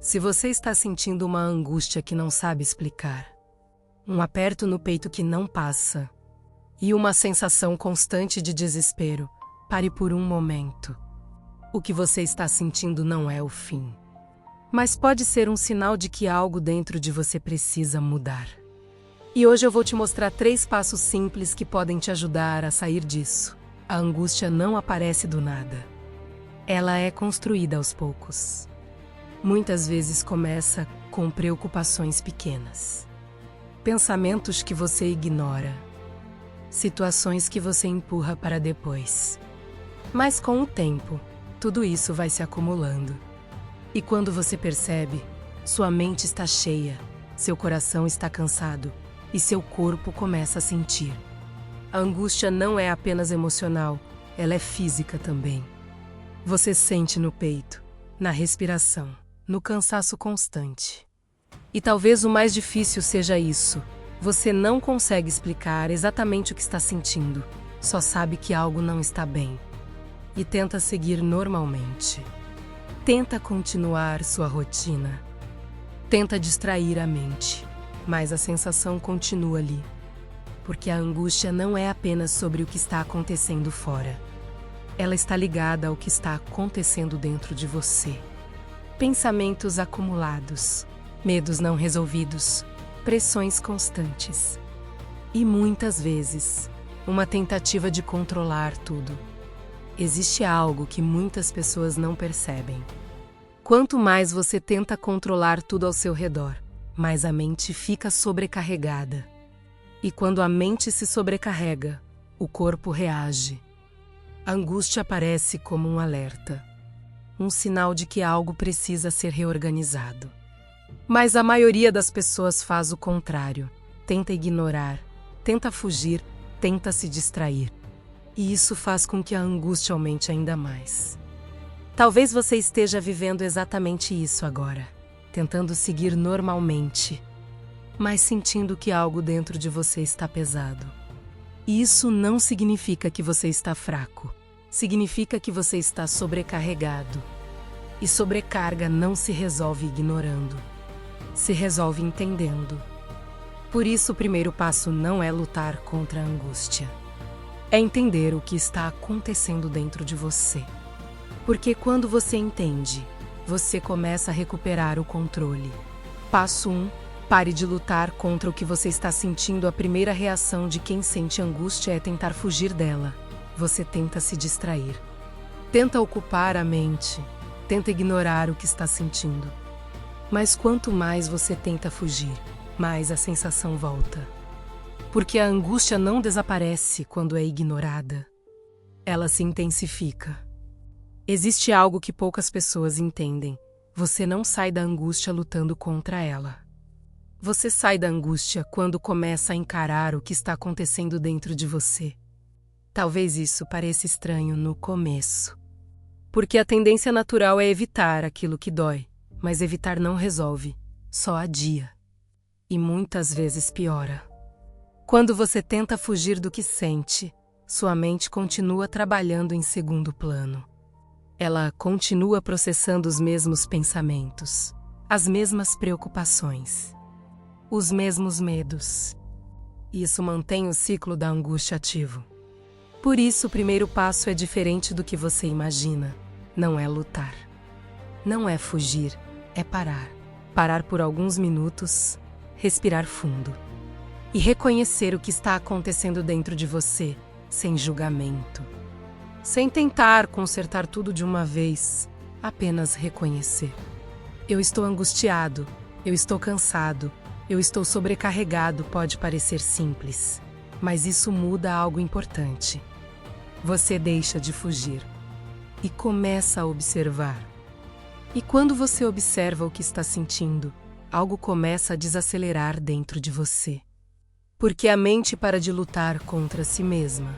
Se você está sentindo uma angústia que não sabe explicar, um aperto no peito que não passa e uma sensação constante de desespero, pare por um momento. O que você está sentindo não é o fim, mas pode ser um sinal de que algo dentro de você precisa mudar. E hoje eu vou te mostrar 3 passos simples que podem te ajudar a sair disso. A angústia não aparece do nada. Ela é construída aos poucos. Muitas vezes começa com preocupações pequenas, pensamentos que você ignora, situações que você empurra para depois. Mas com o tempo, tudo isso vai se acumulando. E quando você percebe, sua mente está cheia, seu coração está cansado e seu corpo começa a sentir. A angústia não é apenas emocional, ela é física também. Você sente no peito, na respiração, no cansaço constante. E talvez o mais difícil seja isso. Você não consegue explicar exatamente o que está sentindo, só sabe que algo não está bem. E tenta seguir normalmente. Tenta continuar sua rotina. Tenta distrair a mente, mas a sensação continua ali. Porque a angústia não é apenas sobre o que está acontecendo fora. Ela está ligada ao que está acontecendo dentro de você. Pensamentos acumulados, medos não resolvidos, pressões constantes. E muitas vezes, uma tentativa de controlar tudo. Existe algo que muitas pessoas não percebem. Quanto mais você tenta controlar tudo ao seu redor, mais a mente fica sobrecarregada. E quando a mente se sobrecarrega, o corpo reage. A angústia aparece como um alerta. Um sinal de que algo precisa ser reorganizado. Mas a maioria das pessoas faz o contrário. Tenta ignorar, tenta fugir, tenta se distrair. E isso faz com que a angústia aumente ainda mais. Talvez você esteja vivendo exatamente isso agora, tentando seguir normalmente, mas sentindo que algo dentro de você está pesado. E isso não significa que você está fraco. Significa que você está sobrecarregado. E sobrecarga não se resolve ignorando. Se resolve entendendo. Por isso, o primeiro passo não é lutar contra a angústia. É entender o que está acontecendo dentro de você. Porque quando você entende, você começa a recuperar o controle. Passo 1. Pare de lutar contra o que você está sentindo. A primeira reação de quem sente angústia é tentar fugir dela. Você tenta se distrair. Tenta ocupar a mente. Tenta ignorar o que está sentindo. Mas quanto mais você tenta fugir, mais a sensação volta. Porque a angústia não desaparece quando é ignorada. Ela se intensifica. Existe algo que poucas pessoas entendem. Você não sai da angústia lutando contra ela. Você sai da angústia quando começa a encarar o que está acontecendo dentro de você. Talvez isso pareça estranho no começo. Porque a tendência natural é evitar aquilo que dói, mas evitar não resolve, só adia. E muitas vezes piora. Quando você tenta fugir do que sente, sua mente continua trabalhando em segundo plano. Ela continua processando os mesmos pensamentos, as mesmas preocupações, os mesmos medos. Isso mantém o ciclo da angústia ativo. Por isso, o primeiro passo é diferente do que você imagina. Não é lutar. Não é fugir, é parar. Parar por alguns minutos, respirar fundo. E reconhecer o que está acontecendo dentro de você, sem julgamento. Sem tentar consertar tudo de uma vez, apenas reconhecer. Eu estou angustiado, eu estou cansado, eu estou sobrecarregado. Pode parecer simples, mas isso muda algo importante. Você deixa de fugir e começa a observar. E quando você observa o que está sentindo, algo começa a desacelerar dentro de você. Porque a mente para de lutar contra si mesma.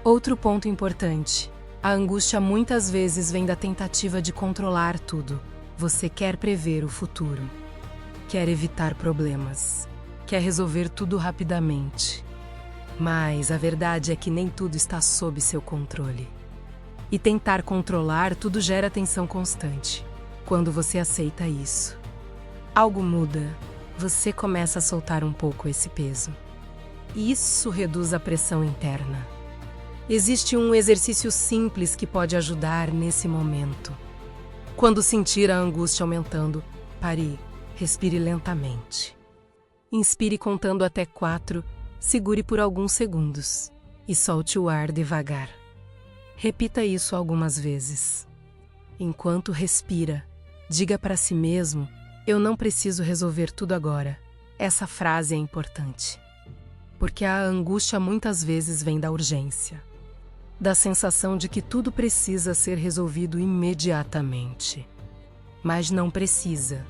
Outro ponto importante. A angústia muitas vezes vem da tentativa de controlar tudo. Você quer prever o futuro. Quer evitar problemas. Quer resolver tudo rapidamente. Mas a verdade é que nem tudo está sob seu controle. E tentar controlar tudo gera tensão constante. Quando você aceita isso, algo muda. Você começa a soltar um pouco esse peso. E isso reduz a pressão interna. Existe um exercício simples que pode ajudar nesse momento. Quando sentir a angústia aumentando, pare, respire lentamente. Inspire contando até 4, segure por alguns segundos e solte o ar devagar. Repita isso algumas vezes. Enquanto respira, diga para si mesmo: eu não preciso resolver tudo agora. Essa frase é importante. Porque a angústia muitas vezes vem da urgência, da sensação de que tudo precisa ser resolvido imediatamente. Mas não precisa.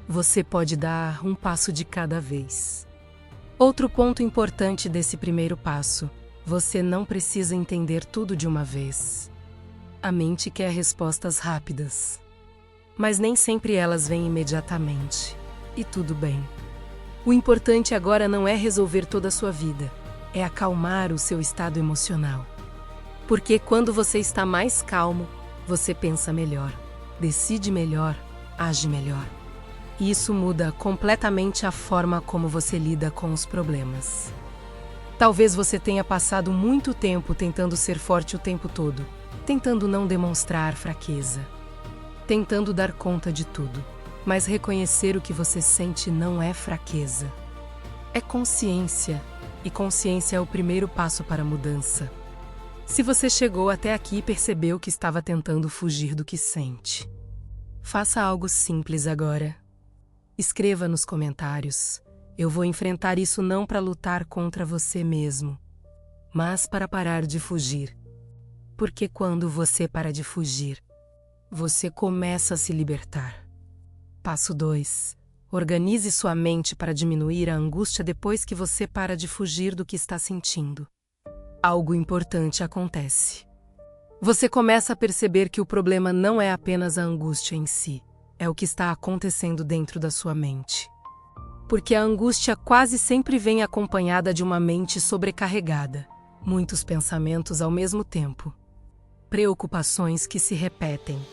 Você pode dar um passo de cada vez. Outro ponto importante desse primeiro passo: você não precisa entender tudo de uma vez. A mente quer respostas rápidas, mas nem sempre elas vêm imediatamente. E tudo bem. O importante agora não é resolver toda a sua vida, é acalmar o seu estado emocional. Porque quando você está mais calmo, você pensa melhor, decide melhor, age melhor. E isso muda completamente a forma como você lida com os problemas. Talvez você tenha passado muito tempo tentando ser forte o tempo todo, tentando não demonstrar fraqueza, tentando dar conta de tudo. Mas reconhecer o que você sente não é fraqueza. É consciência, e consciência é o primeiro passo para a mudança. Se você chegou até aqui e percebeu que estava tentando fugir do que sente, faça algo simples agora. Escreva nos comentários: eu vou enfrentar isso não para lutar contra você mesmo, mas para parar de fugir. Porque quando você para de fugir, você começa a se libertar. Passo 2. Organize sua mente para diminuir a angústia depois que você para de fugir do que está sentindo. Algo importante acontece. Você começa a perceber que o problema não é apenas a angústia em si, é o que está acontecendo dentro da sua mente. Porque a angústia quase sempre vem acompanhada de uma mente sobrecarregada, muitos pensamentos ao mesmo tempo, preocupações que se repetem,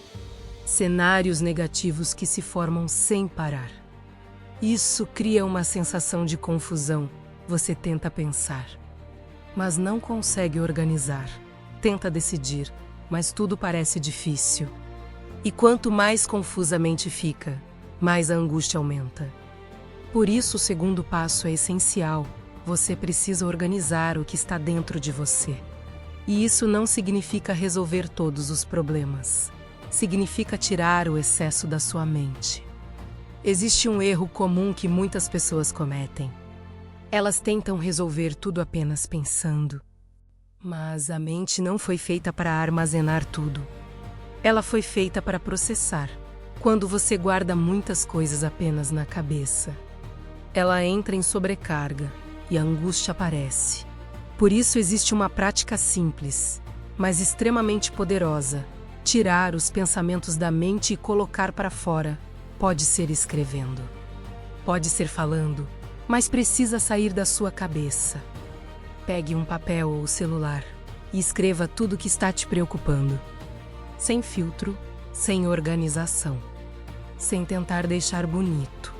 cenários negativos que se formam sem parar. Isso cria uma sensação de confusão. Você tenta pensar, mas não consegue organizar. Tenta decidir, mas tudo parece difícil. E quanto mais confusa a mente fica, mais a angústia aumenta. Por isso, o segundo passo é essencial. Você precisa organizar o que está dentro de você. E isso não significa resolver todos os problemas. Significa tirar o excesso da sua mente. Existe um erro comum que muitas pessoas cometem. Elas tentam resolver tudo apenas pensando. Mas a mente não foi feita para armazenar tudo. Ela foi feita para processar. Quando você guarda muitas coisas apenas na cabeça, ela entra em sobrecarga e a angústia aparece. Por isso existe uma prática simples, mas extremamente poderosa. Tirar os pensamentos da mente e colocar para fora. Pode ser escrevendo, pode ser falando, mas precisa sair da sua cabeça. Pegue um papel ou celular e escreva tudo que está te preocupando. Sem filtro, sem organização, sem tentar deixar bonito.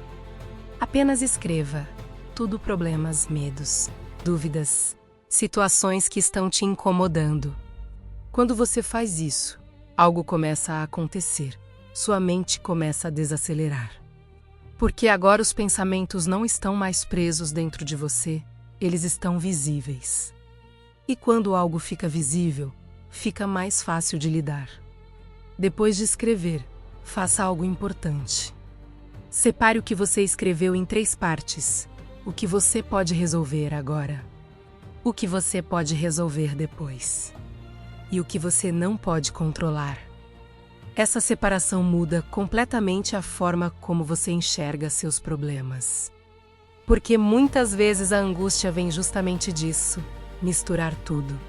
Apenas escreva tudo: problemas, medos, dúvidas, situações que estão te incomodando. Quando você faz isso, algo começa a acontecer. Sua mente começa a desacelerar. Porque agora os pensamentos não estão mais presos dentro de você, eles estão visíveis. E quando algo fica visível, fica mais fácil de lidar. Depois de escrever, faça algo importante. Separe o que você escreveu em 3 partes. O que você pode resolver agora. O que você pode resolver depois. E o que você não pode controlar. Essa separação muda completamente a forma como você enxerga seus problemas. Porque muitas vezes a angústia vem justamente disso, misturar tudo.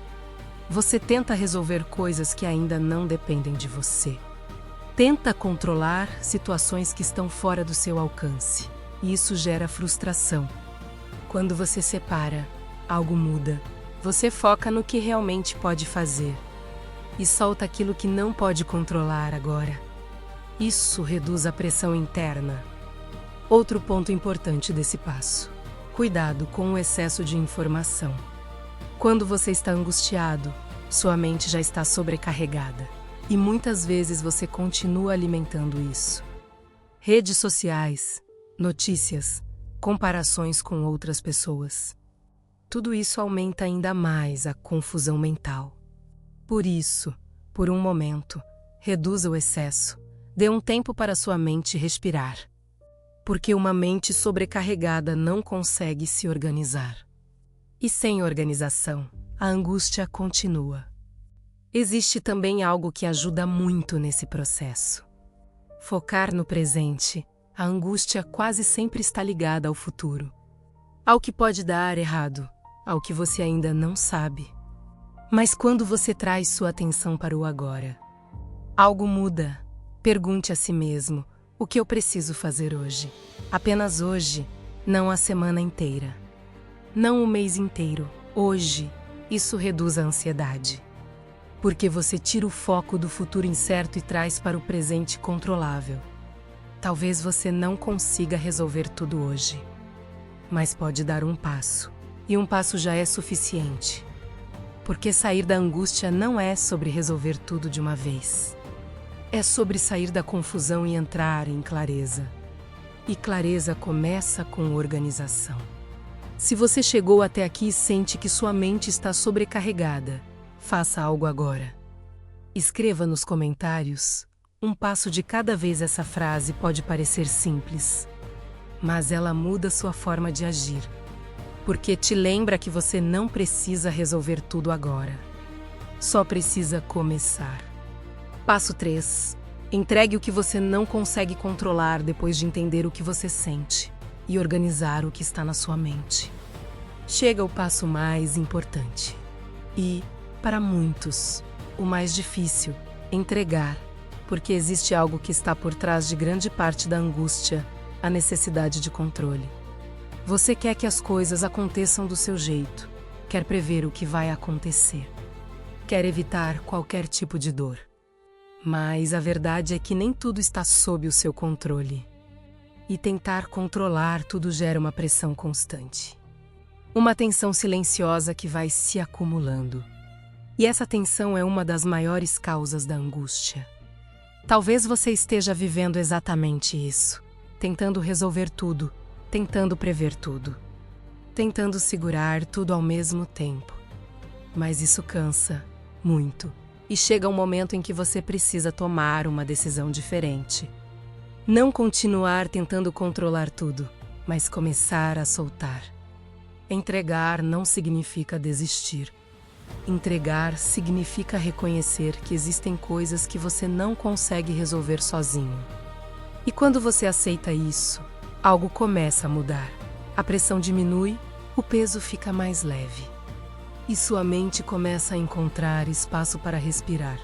Você tenta resolver coisas que ainda não dependem de você. Tenta controlar situações que estão fora do seu alcance. E isso gera frustração. Quando você separa, algo muda. Você foca no que realmente pode fazer. E solta aquilo que não pode controlar agora. Isso reduz a pressão interna. Outro ponto importante desse passo: cuidado com o excesso de informação. Quando você está angustiado, sua mente já está sobrecarregada. E muitas vezes você continua alimentando isso. Redes sociais, notícias, comparações com outras pessoas. Tudo isso aumenta ainda mais a confusão mental. Por isso, por um momento, reduza o excesso. Dê um tempo para sua mente respirar. Porque uma mente sobrecarregada não consegue se organizar. E sem organização, a angústia continua. Existe também algo que ajuda muito nesse processo. Focar no presente. A angústia quase sempre está ligada ao futuro. Ao que pode dar errado, ao que você ainda não sabe. Mas quando você traz sua atenção para o agora, algo muda. Pergunte a si mesmo: o que eu preciso fazer hoje? Apenas hoje, não a semana inteira. Não o mês inteiro. Hoje, isso reduz a ansiedade. Porque você tira o foco do futuro incerto e traz para o presente controlável. Talvez você não consiga resolver tudo hoje, mas pode dar um passo. E um passo já é suficiente. Porque sair da angústia não é sobre resolver tudo de uma vez. É sobre sair da confusão e entrar em clareza. E clareza começa com organização. Se você chegou até aqui e sente que sua mente está sobrecarregada, faça algo agora. Escreva nos comentários. Um passo de cada vez. Essa frase pode parecer simples, mas ela muda sua forma de agir. Porque te lembra que você não precisa resolver tudo agora. Só precisa começar. Passo 3. Entregue o que você não consegue controlar depois de entender o que você sente e organizar o que está na sua mente. Chega o passo mais importante. E, para muitos, o mais difícil: entregar. Porque existe algo que está por trás de grande parte da angústia: a necessidade de controle. Você quer que as coisas aconteçam do seu jeito, quer prever o que vai acontecer, quer evitar qualquer tipo de dor. Mas a verdade é que nem tudo está sob o seu controle. E tentar controlar tudo gera uma pressão constante. Uma tensão silenciosa que vai se acumulando. E essa tensão é uma das maiores causas da angústia. Talvez você esteja vivendo exatamente isso, tentando resolver tudo, tentando prever tudo, tentando segurar tudo ao mesmo tempo. Mas isso cansa muito. E chega um momento em que você precisa tomar uma decisão diferente. Não continuar tentando controlar tudo, mas começar a soltar. Entregar não significa desistir. Entregar significa reconhecer que existem coisas que você não consegue resolver sozinho. E quando você aceita isso, algo começa a mudar. A pressão diminui, o peso fica mais leve. E sua mente começa a encontrar espaço para respirar.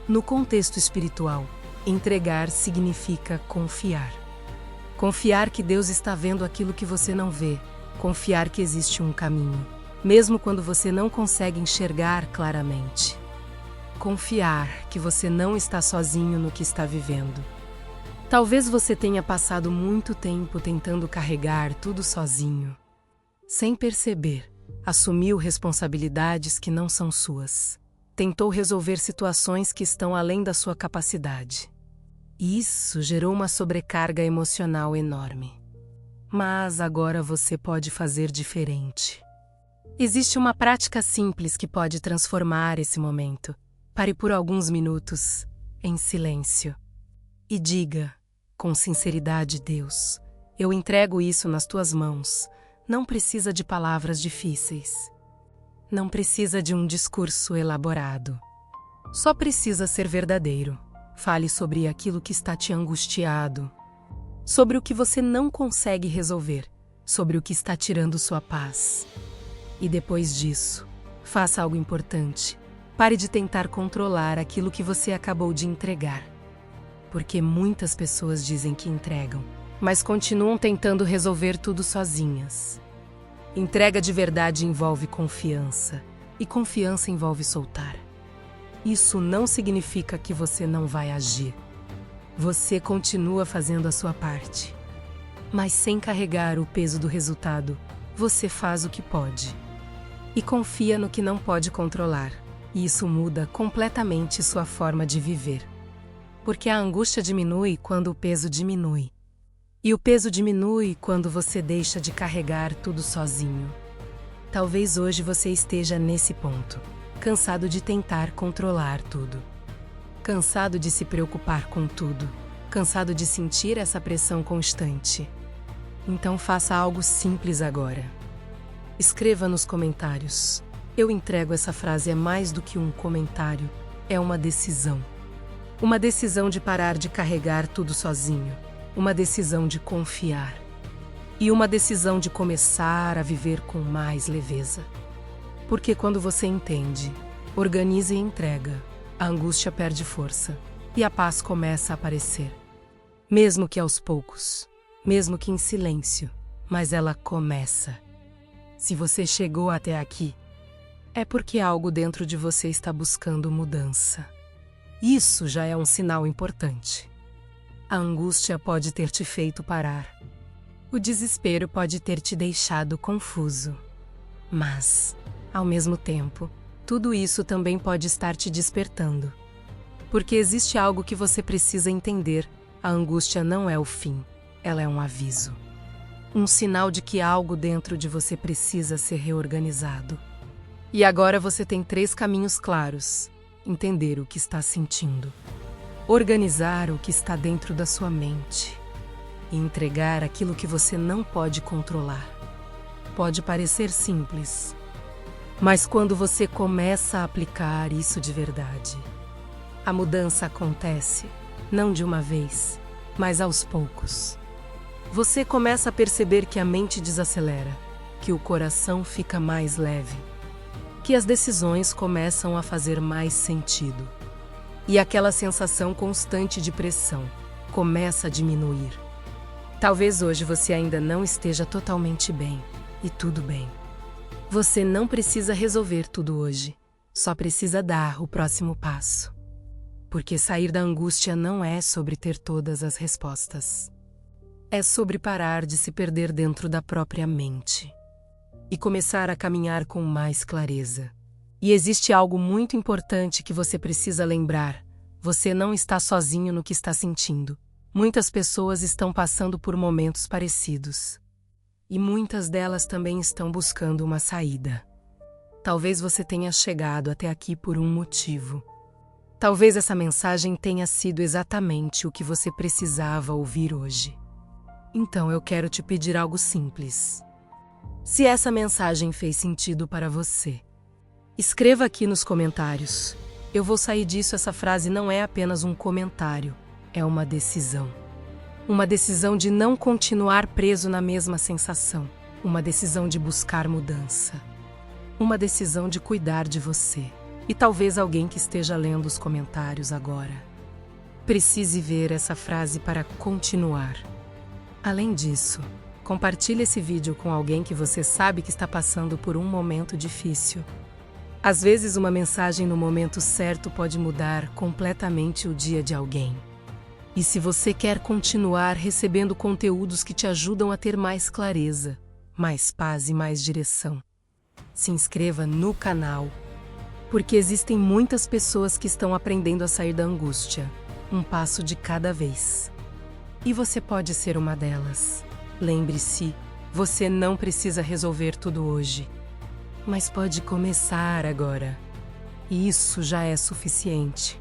No contexto espiritual, entregar significa confiar. Confiar que Deus está vendo aquilo que você não vê. Confiar que existe um caminho, mesmo quando você não consegue enxergar claramente. Confiar que você não está sozinho no que está vivendo. Talvez você tenha passado muito tempo tentando carregar tudo sozinho. Sem perceber, assumiu responsabilidades que não são suas. Tentou resolver situações que estão além da sua capacidade. Isso gerou uma sobrecarga emocional enorme. Mas agora você pode fazer diferente. Existe uma prática simples que pode transformar esse momento. Pare por alguns minutos, em silêncio, e diga, com sinceridade: Deus, eu entrego isso nas tuas mãos. Não precisa de palavras difíceis. Não precisa de um discurso elaborado. Só precisa ser verdadeiro. Fale sobre aquilo que está te angustiado, sobre o que você não consegue resolver, sobre o que está tirando sua paz. E depois disso, faça algo importante. Pare de tentar controlar aquilo que você acabou de entregar. Porque muitas pessoas dizem que entregam, mas continuam tentando resolver tudo sozinhas. Entrega de verdade envolve confiança, e confiança envolve soltar. Isso não significa que você não vai agir. Você continua fazendo a sua parte. Mas sem carregar o peso do resultado, você faz o que pode. E confia no que não pode controlar. E isso muda completamente sua forma de viver. Porque a angústia diminui quando o peso diminui. E o peso diminui quando você deixa de carregar tudo sozinho. Talvez hoje você esteja nesse ponto, cansado de tentar controlar tudo. Cansado de se preocupar com tudo. Cansado de sentir essa pressão constante. Então faça algo simples agora. Escreva nos comentários. Eu entrego essa frase é mais do que um comentário, é uma decisão. Uma decisão de parar de carregar tudo sozinho. Uma decisão de confiar. E uma decisão de começar a viver com mais leveza. Porque quando você entende, organiza e entrega, a angústia perde força e a paz começa a aparecer. Mesmo que aos poucos, mesmo que em silêncio, mas ela começa. Se você chegou até aqui, é porque algo dentro de você está buscando mudança. Isso já é um sinal importante. A angústia pode ter te feito parar. O desespero pode ter te deixado confuso. Mas, ao mesmo tempo, tudo isso também pode estar te despertando. Porque existe algo que você precisa entender. A angústia não é o fim, ela é um aviso. Um sinal de que algo dentro de você precisa ser reorganizado. E agora você tem 3 caminhos claros. Entender o que está sentindo. Organizar o que está dentro da sua mente. E entregar aquilo que você não pode controlar. Pode parecer simples, mas quando você começa a aplicar isso de verdade, a mudança acontece, não de uma vez, mas aos poucos. Você começa a perceber que a mente desacelera, que o coração fica mais leve, que as decisões começam a fazer mais sentido. E aquela sensação constante de pressão começa a diminuir. Talvez hoje você ainda não esteja totalmente bem, e tudo bem. Você não precisa resolver tudo hoje, só precisa dar o próximo passo. Porque sair da angústia não é sobre ter todas as respostas. É sobre parar de se perder dentro da própria mente. E começar a caminhar com mais clareza. E existe algo muito importante que você precisa lembrar. Você não está sozinho no que está sentindo. Muitas pessoas estão passando por momentos parecidos. E muitas delas também estão buscando uma saída. Talvez você tenha chegado até aqui por um motivo. Talvez essa mensagem tenha sido exatamente o que você precisava ouvir hoje. Então eu quero te pedir algo simples. Se essa mensagem fez sentido para você, escreva aqui nos comentários. Eu vou sair disso, essa frase não é apenas um comentário, é uma decisão. Uma decisão de não continuar preso na mesma sensação. Uma decisão de buscar mudança. Uma decisão de cuidar de você. E talvez alguém que esteja lendo os comentários agora precise ver essa frase para continuar. Além disso, compartilhe esse vídeo com alguém que você sabe que está passando por um momento difícil. Às vezes uma mensagem no momento certo pode mudar completamente o dia de alguém. E se você quer continuar recebendo conteúdos que te ajudam a ter mais clareza, mais paz e mais direção, se inscreva no canal, porque existem muitas pessoas que estão aprendendo a sair da angústia, um passo de cada vez. E você pode ser uma delas. Lembre-se, você não precisa resolver tudo hoje, mas pode começar agora. E isso já é suficiente.